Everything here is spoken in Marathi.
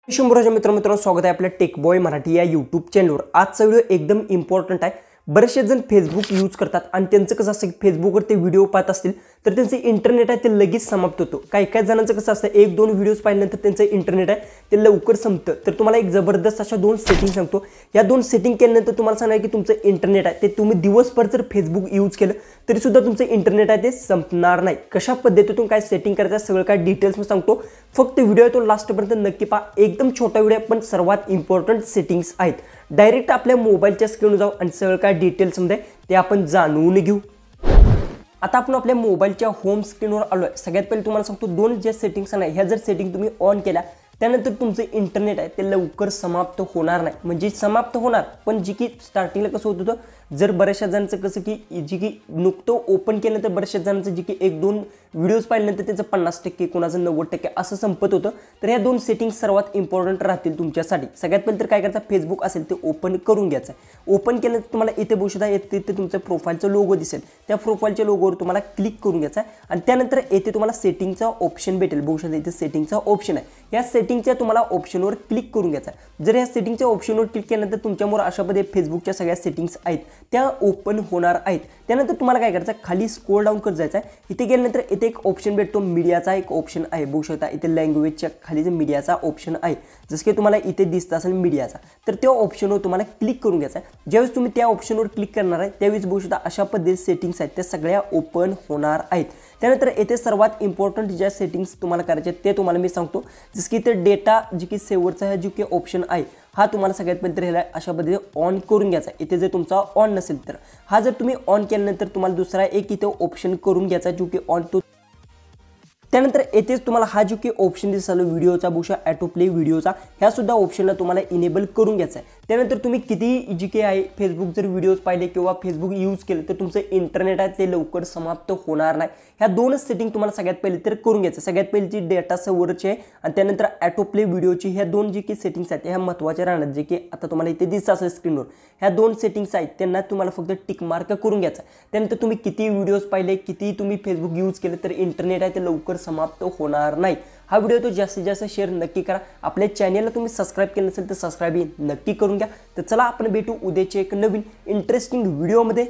शंभराच्या मित्रांनो स्वागत आहे आपल्या टेक बॉय मराठी या यूट्यूब चॅनलवर। आजचा व्हिडिओ एकदम इम्पॉर्टंट आहे। बरेचसे जण फेसबुक यूज करतात आणि त्यांचं कसं असतं की फेसबुकवर ते व्हिडिओ पाहत असतील तर त्यांचे इंटरनेट आहे ते लगेच समाप्त होतो। काही जणांचं कसं असतं एक दोन व्हिडिओज पाहिल्यानंतर त्यांचं इंटरनेट आहे ते लवकर संपतं। तर तुम्हाला एक जबरदस्त अशा दोन सेटिंग सांगतो। या दोन सेटिंग केल्यानंतर तुम्हाला सांगणार की तुमचं इंटरनेट आहे ते तुम्ही दिवसभर जर फेसबुक यूज केलं तरी सुद्धा तुमचं इंटरनेट आहे ते संपणार नाही। कशा पद्धतीतून काय सेटिंग करायचं सगळं काय डिटेल्स मी सांगतो। फक्त व्हिडिओ तो लास्टपर्यंत नक्की पहा। एकदम छोटा व्हिडिओ पण सर्वात इम्पॉर्टंट सेटिंग्स आहेत। डायरेक्ट आपल्या मोबाईलच्या स्क्रीनवर जाऊ आणि सगळं काय डिटेल्स मध्ये ते आपण जाणून घेऊ। आता आपण आपल्या मोबाईलच्या होम स्क्रीनवर आलोय। सगळ्यात पहिले तुम्हाला सांगतो दोन जे सेटिंग्स आहेत ह्या जर सेटिंग तुम्ही ऑन केल्या त्यानंतर तुमचं इंटरनेट आहे ते लवकर समाप्त होणार नाही। म्हणजे समाप्त होणार पण जी की स्टार्टिंगला कसं होत होतं जर बऱ्याचशा जणांचं कसं की जी की नुकतं ओपन केलं तर बऱ्याचशा जणांचं जी की एक दोन व्हिडिओज पाहिल्यानंतर त्याचं 50% कोणाचं 90% असं संपत होतं। तर ह्या दोन सेटिंग्स सर्वात इम्पॉर्टंट राहतील तुमच्यासाठी। सगळ्यात पहिले तर काय करायचं फेसबुक असेल ते ओपन करून घ्यायचं। ओपन केल्यानंतर तुम्हाला इथे बघू शकता येथे तुमचं प्रोफाईलचं लोगो दिसेल। त्या प्रोफाईलच्या लोगोवर तुम्हाला क्लिक करून घ्यायचं आणि त्यानंतर येथे तुम्हाला सेटिंगचा ऑप्शन भेटेल। बघू शकता इथे सेटिंगचा ऑप्शन आहे। या सेटिंगच्या तुम्हाला ऑप्शनवर क्लिक करून घ्यायचं। जर या सेटिंगच्या ऑप्शनवर क्लिक केल्यानंतर तुमच्यासमोर अशा पद्धतीने फेसबुकच्या सगळ्या सेटिंग्स आहेत त्या ओपन होणार आहेत। त्यानंतर तुम्हाला काय करायचं खाली स्क्रोल डाऊन करत जायचं आहे। इथे गेल्यानंतर इथे एक ऑप्शन भेटतो मीडियाचा एक ऑप्शन आहे। बघू शकता इथे लँग्वेजच्या खाली मीडियाचा ऑप्शन आहे। जसं की तुम्हाला इथे दिसत असेल मीडियाचा तर त्या ऑप्शनवर तुम्हाला क्लिक करून घ्यायचं आहे। ज्यावेळेस तुम्ही त्या ऑप्शनवर क्लिक करणार आहे त्यावेळेस बघू शकता अशा पद्धतीने सेटिंग्स आहेत त्या सगळ्या ओपन होणार आहेत। त्यानंतर येथे सर्वात इम्पॉर्टंट ज्या सेटिंग्स तुम्हाला करायचे ते तुम्हाला मी सांगतो। जसं की इथे डेटा जी की सेव्हरचा हा जो की ऑप्शन आहे हा तुम्हाला सगळ्यात पहिले ह्याला अशा पद्धतीने ऑन करून घ्यायचा। इथे जर तुमचा ऑन नसेल तर हा जर तुम्ही ऑन केल्यानंतर तुम्हाला दुसरा एक इथे ऑप्शन करून घ्यायचा जो की ऑन तो। त्यानंतर येथेच तुम्हाला हा जो की ऑप्शन दिसेल व्हिडिओचा बुशा ऑटो प्ले व्हिडिओचा ह्या सुद्धा ऑप्शनला तुम्हाला इनेबल करून घ्यायचा आहे। त्यानंतर तुम्ही किती जी के आहे फेसबुक जर व्हिडिओज पाहिले किंवा फेसबुक यूज केलं तर तुमचं इंटरनेट आहे ते लवकर समाप्त होणार नाही। ह्या दोनच सेटिंग तुम्हाला सगळ्यात पहिले तर करून घ्यायचं। सगळ्यात पहिली जी डेटा सर्व्हरची आहे आणि त्यानंतर ऑटो प्ले व्हिडिओची ह्या दोन जी की सेटिंग्स आहेत ह्या महत्त्वाच्या राहणार। जे की आता तुम्हाला इथे दिसत असेल स्क्रीनवर ह्या दोन सेटिंग्स आहेत त्यांना तुम्हाला फक्त टिक मार्क करून घ्यायचा। त्यानंतर तुम्ही किती व्हिडिओज पाहिले किती तुम्ही फेसबुक यूज केलं तर इंटरनेट आहे ते लवकर समाप्त होणार नाही। हा व्हिडिओ तो जास्तीत जास्त शेअर नक्की करा। आपल्या चॅनलला तुम्ही सबस्क्राइब केलं नसेल तर सबस्क्राइब नक्की करून घ्या। तर चला आपण भेटू उद्याच्या एक नवीन इंटरेस्टिंग व्हिडिओमध्ये।